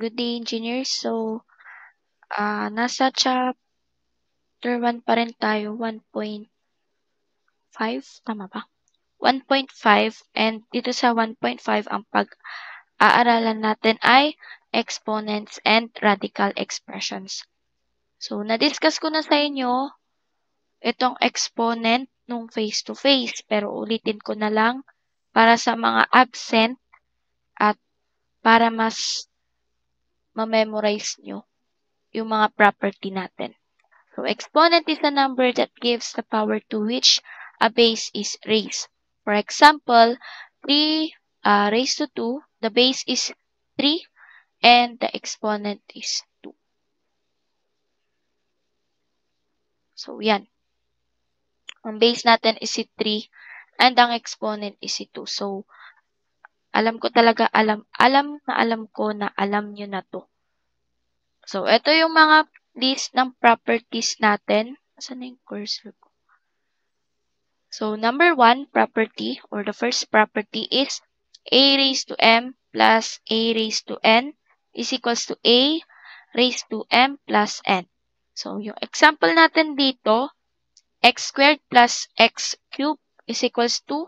Good day, engineers. So, nasa chapter 1 pa rin tayo, 1.5, tama ba? 1.5, and dito sa 1.5, ang pag-aaralan natin ay exponents and radical expressions. So, na-discuss ko na sa inyo itong exponent nung face-to-face, pero ulitin ko na lang para sa mga absent at para mas ma-memorize nyo yung mga property natin. So, exponent is a number that gives the power to which a base is raised. For example, 3 raised to 2, the base is 3 and the exponent is 2. So, yan. Ang base natin is si 3 and ang exponent is si 2. So, alam ko na alam nyo na to. So, ito yung mga list ng properties natin. Saan na yung cursor ko? So, number 1 property or the first property is a raised to m plus a raised to n is equals to a raised to m plus n. So, yung example natin dito, x squared plus x cubed is equals to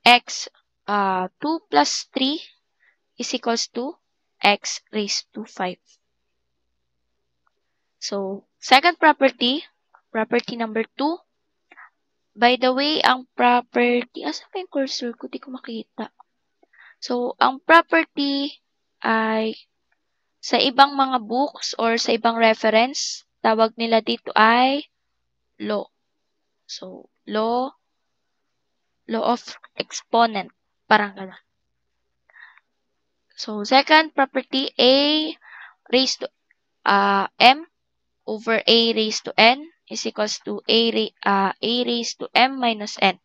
x 2 plus 3 is equals to x raised to 5. So, second property number 2. By the way, ang property, asa pa yung cursor ko? Di ko makita. So, ang property ay sa ibang mga books or sa ibang reference, tawag nila dito ay law. So, law of exponent. Parang gano'n. So, second property, a raised to m over a raised to n is equals to a raised to m minus n.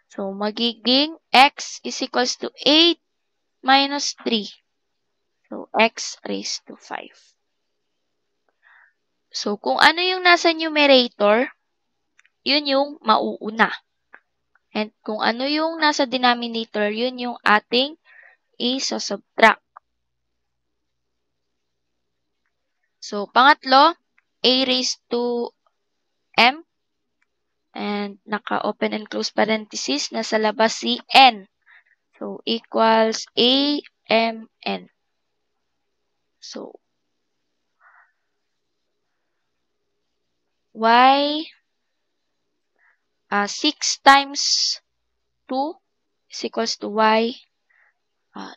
So, magiging x is equals to 8 minus 3. So, x raised to 5. So, kung ano yung nasa numerator, yun yung mauuna. And kung ano yung nasa denominator, yun yung ating isa-subtract. So, pangatlo, a raised to m. And naka-open and close parenthesis, nasa labas si n. So, equals a m n. So, y 6 times 2 is equals to y 12.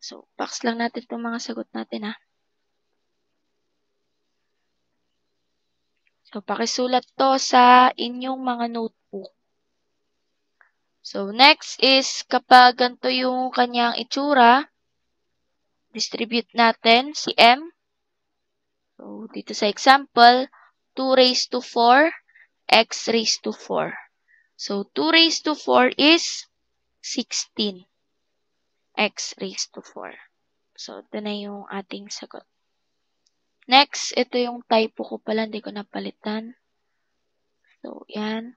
So, box lang natin itong mga sagot natin, ha. So, pakisulat to sa inyong mga notebook. So, next is kapag ganito yung kanyang itsura, distribute natin si m. So, dito sa example, 2 raised to 4, x raised to 4. So, 2 raised to 4 is 16, x raised to 4. So, ito na yung ating sagot. Next, ito yung typo ko pala, hindi ko napalitan. So, yan.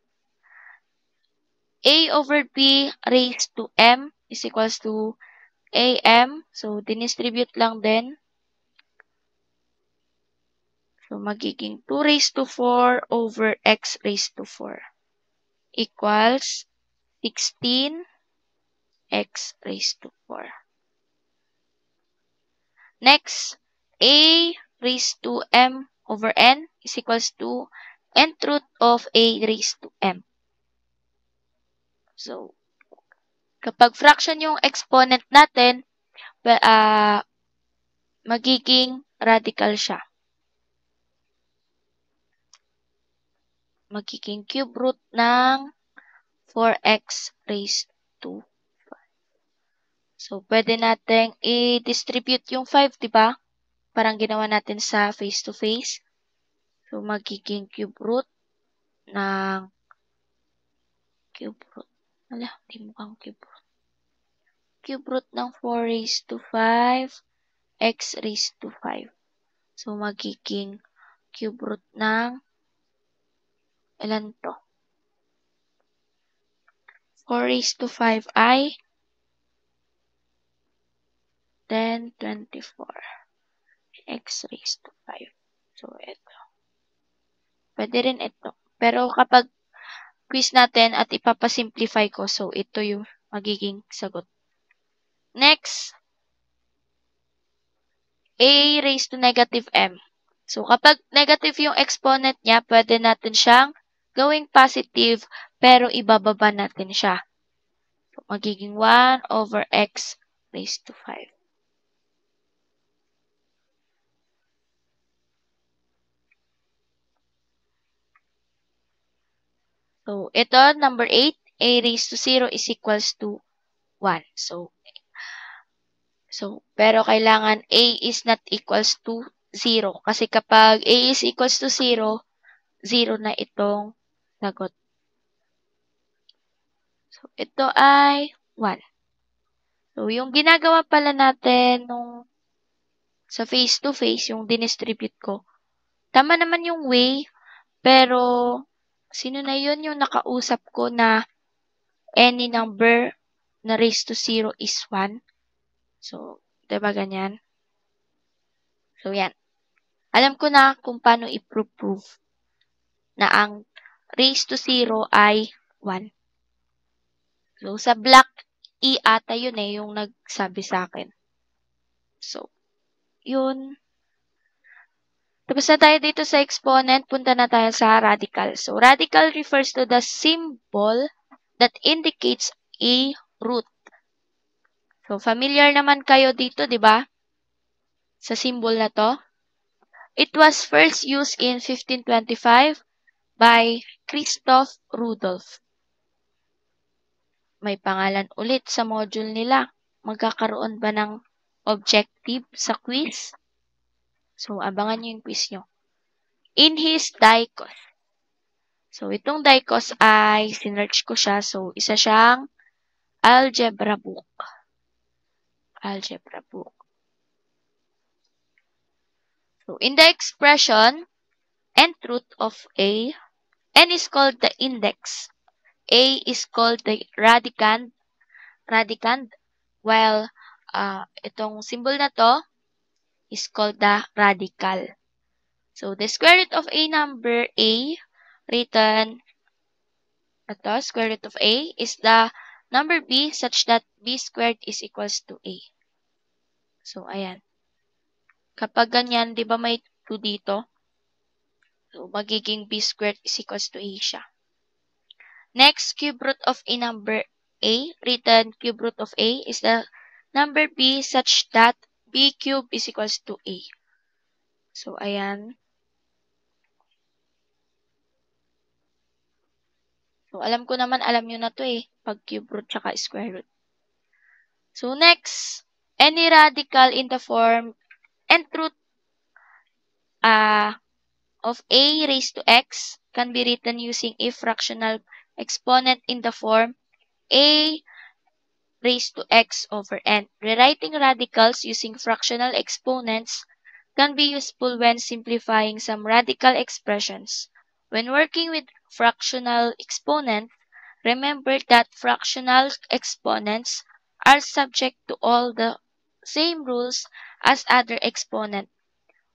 A over B raised to M is equals to AM. So, dinistribute lang din. So, magiging 2 raised to 4 over X raised to 4 equals 16 X raised to 4. Next, A raised to M over N is equals to nth root of A raised to M. So, kapag fraction yung exponent natin, magiging radical siya. Magiging cube root ng 4x raised to 5. So, pwede natin i-distribute yung 5, diba? Parang ginawa natin sa face-to-face. So, magiging cube root ng cube root. Ala, hindi mukhang cube root. Cube root ng 4 raised to 5, x raised to 5. So, magiging cube root ng ilan to? 4 raised to 5 ay natin 24 x raised to 5. So, ito. Pwede rin ito. Pero kapag quiz natin at ipapasimplify ko, so ito yung magiging sagot. Next, a raised to negative m. So, kapag negative yung exponent niya, pwede natin siyang gawing positive, pero ibababa natin siya. So, magiging 1 over x raised to 5. So, ito, number 8, a raised to 0 is equals to 1. So, pero kailangan a is not equals to 0. Kasi kapag a is equals to 0, 0 na itong sagot. So, ito ay 1. So, yung ginagawa pala natin nung sa face-to-face, yung dinistribute ko, tama naman yung way, pero sino na yun yung nakausap ko na any number na raised to 0 is 1? So, diba ganyan? So, yan. Alam ko na kung paano i-prove na ang raised to 0 ay 1. So, sa black E ata yun yung nagsabi sa akin. So, yun. Tapos na tayo dito sa exponent, punta na tayo sa radical. So, radical refers to the symbol that indicates a root. So, familiar naman kayo dito, di ba? Sa symbol na to. It was first used in 1525 by Christoph Rudolph. May pangalan ulit sa module nila. Magkakaroon ba ng objective sa quiz? So, abangan nyo yung quiz nyo. In his Dicos. So, itong Dicos ay sinearch ko siya. So, isa siyang algebra book. Algebra book. So, in the expression, nth root of a, n is called the index. A is called the radicand, while itong symbol na to is called the radical. So, the square root of a number a written, square root of a is the number b such that b squared is equals to a. So, ayan. Kapag ganyan, di ba may 2 dito? So, magiging b squared is equals to a siya. Next, cube root of a number a, written cube root of a is the number b such that b cube is equals to a. So, ayan. So, alam ko naman, alam nyo na to pag cube root tsaka square root. So, next, any radical in the form nth root of a raised to x can be written using a fractional exponent in the form a raised to x over n. Rewriting radicals using fractional exponents can be useful when simplifying some radical expressions. When working with fractional exponents, remember that fractional exponents are subject to all the same rules as other exponents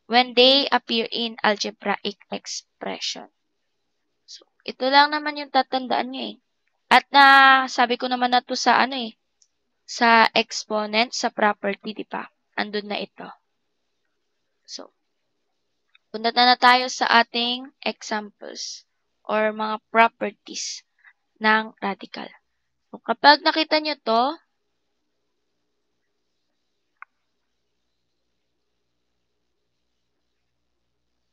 when they appear in algebraic expression. So, ito lang naman yung tatandaan nyo At sabi ko naman na to sa sa exponent, sa property, di ba? Andun na ito. So, punta na tayo sa ating examples or mga properties ng radical. So, kapag nakita nyo to,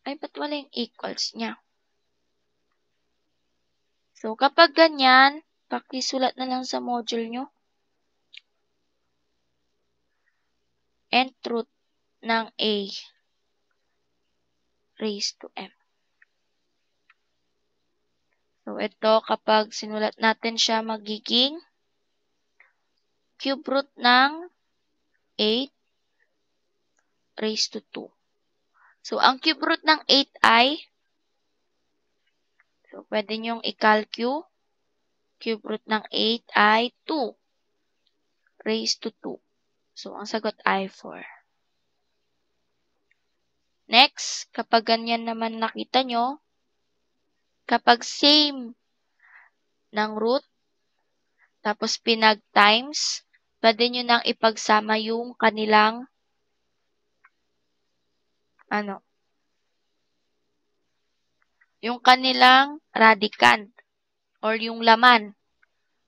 ay, ba't wala yung equals niya? So, kapag ganyan, pakisulat na lang sa module nyo. Nth root ng a raised to m. So, ito, kapag sinulat natin siya, magiging cube root ng 8 raised to 2. So, ang cube root ng 8 ay, so, pwede nyong i-calculate. Cube root ng 8 ay 2 raised to 2. So, ang sagot ay 4. Next, kapag ganyan naman nakita nyo, kapag same ng root, tapos pinag-times, pwede nyo nang ipagsama yung kanilang yung kanilang radicand or yung laman.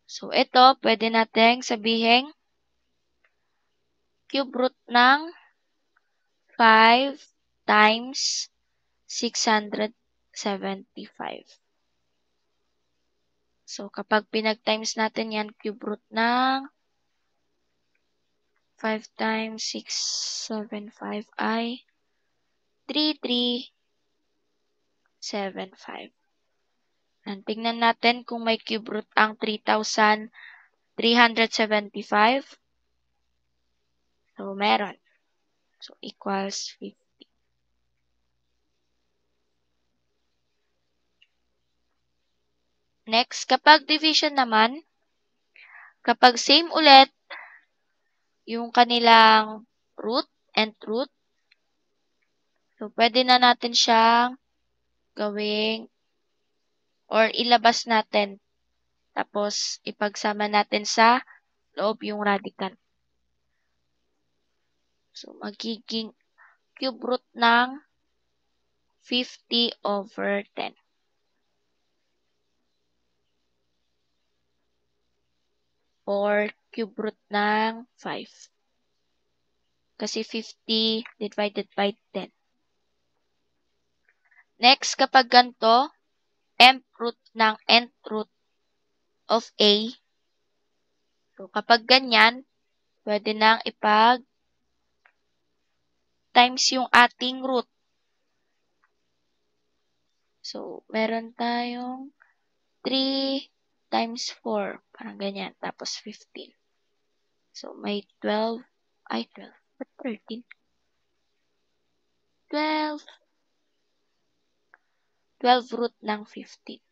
So, ito, pwede natin sabihin cube root ng 5 times 675. So, kapag pinag-times natin yan, cube root ng 5 times 675 ay 3375. And tingnan natin kung may cube root ang 3,375. So, meron. So, equals 50. Next, kapag division naman, kapag same ulit yung kanilang root and root, so, pwede na natin siyang gawing or ilabas natin. Tapos, ipagsama natin sa loob yung radicand. So, magiging cube root ng 50 over 10. Or cube root ng 5. Kasi 50 divided by 10. Next, kapag ganito, mth root ng nth root of A. So, kapag ganyan, pwede nang times yung ating root. So, meron tayong 3 times 4. Parang ganyan. Tapos 15. So, may 12. Ay, 12. Ba't 13? 12. 12 root ng 15.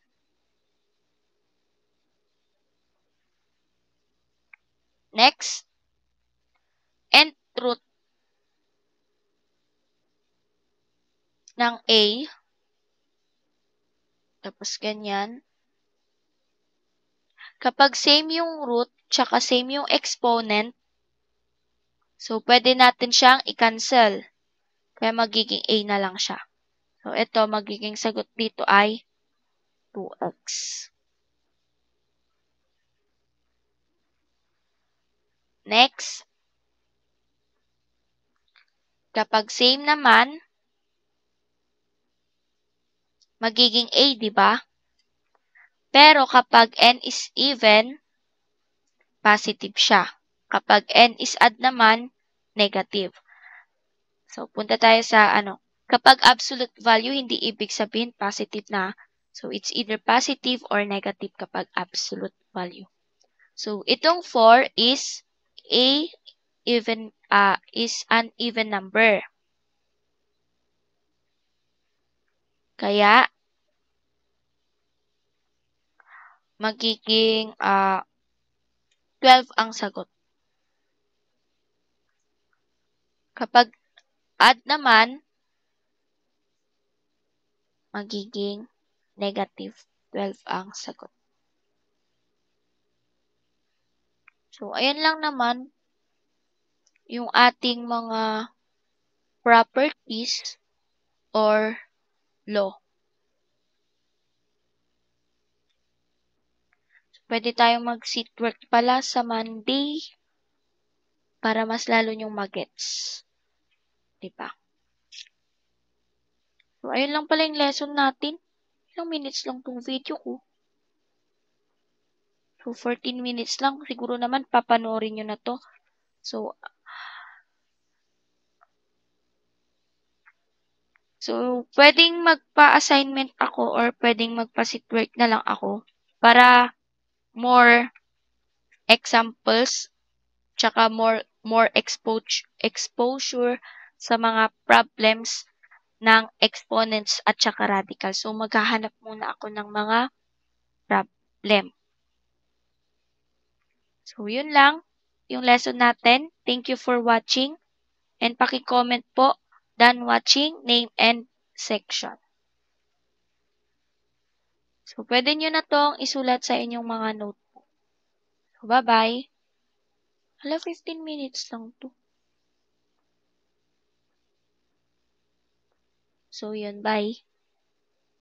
Next, nth root ng A. Tapos ganyan. Kapag same yung root, tsaka same yung exponent, so pwede natin siyang i-cancel. Kaya magiging A na lang siya. So ito, magiging sagot dito ay 2x. Next, kapag same naman, magiging A, di ba? Pero kapag n is even, positive siya. Kapag n is odd naman, negative. So, punta tayo sa Kapag absolute value, hindi ibig sabihin positive na. So, it's either positive or negative kapag absolute value. So, itong 4 is an even number. Kaya, magiging 12 ang sagot. Kapag odd naman, magiging negative 12 ang sagot. So, ayan lang naman yung ating mga properties or law. Pwede tayong mag-sit work pala sa Monday para mas lalo nyong magets. Diba? So, ayun lang pala yung lesson natin. Ilang minutes lang tong video ko. So, 14 minutes lang. Siguro naman, papanoorin nyo na to. So, pwedeng magpa-assignment ako or pwedeng magpa-sit work na lang ako para more examples tsaka more exposure sa mga problems ng exponents at tsaka radical. So, maghahanap muna ako ng mga problem. So, yun lang. yung lesson natin. Thank you for watching. And paki-comment po, done watching, name and section. So, pwede nyo na tong isulat sa inyong mga notebook. So, bye-bye. Hala, 15 minutes lang to. So, yun, bye.